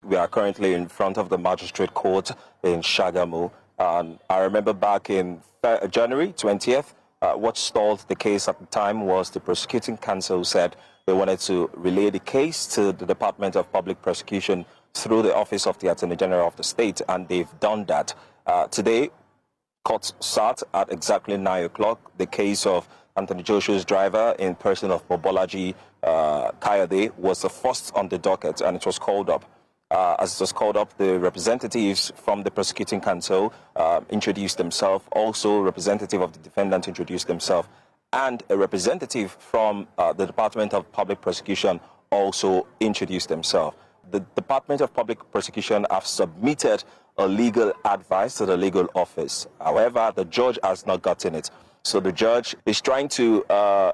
We are currently in front of the magistrate court in Shagamu. I remember back in January 20th, what stalled the case at the time was the prosecuting counsel said they wanted to relay the case to the Department of Public Prosecution through the Office of the Attorney General of the state, and they've done that. Today, court sat at exactly 9 o'clock. The case of Anthony Joshua's driver in person of Mobolaji Kayode was the first on the docket, and it was called up. As it was called up, the representatives from the prosecuting counsel introduced themselves. Also, representative of the defendant introduced themselves, and a representative from the Department of Public Prosecution also introduced themselves. The Department of Public Prosecution have submitted a legal advice to the legal office. However, the judge has not gotten it. So the judge is trying to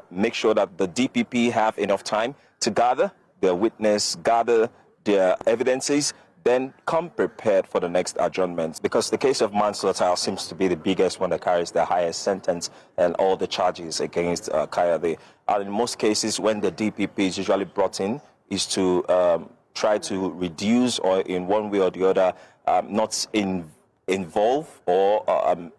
make sure that the DPP have enough time to gather their witness, gather their evidences, then come prepared for the next adjournment. Because the case of manslaughter seems to be the biggest one that carries the highest sentence and all the charges against Kayode. And in most cases, when the DPP is usually brought in, is to try to reduce or in one way or the other not involve or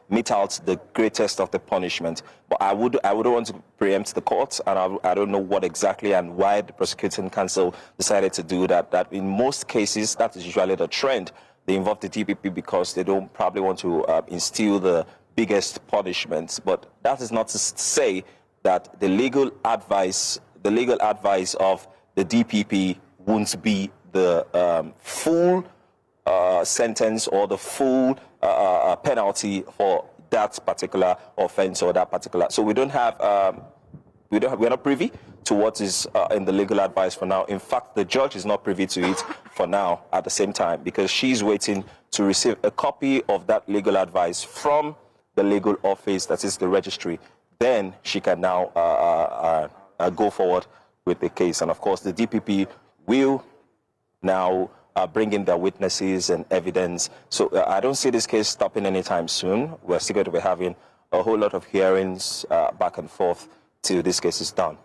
mete out the greatest of the punishment. But I wouldn't want to preempt the court, and I don't know what exactly and why the prosecuting counsel decided to do that. That in most cases, that is usually the trend. They involve the DPP because they don't probably want to instill the biggest punishments. But that is not to say that the legal advice of the DPP won't be the full sentence or the full penalty for that particular offense or that particular. So we don't have, we're not privy to what is in the legal advice for now. In fact, the judge is not privy to it for now at the same time, because she's waiting to receive a copy of that legal advice from the legal office, that is the registry. Then she can now go forward with the case. And of course, the DPP will now bring in their witnesses and evidence. So I don't see this case stopping anytime soon. We're still going to be having a whole lot of hearings back and forth till this case is done.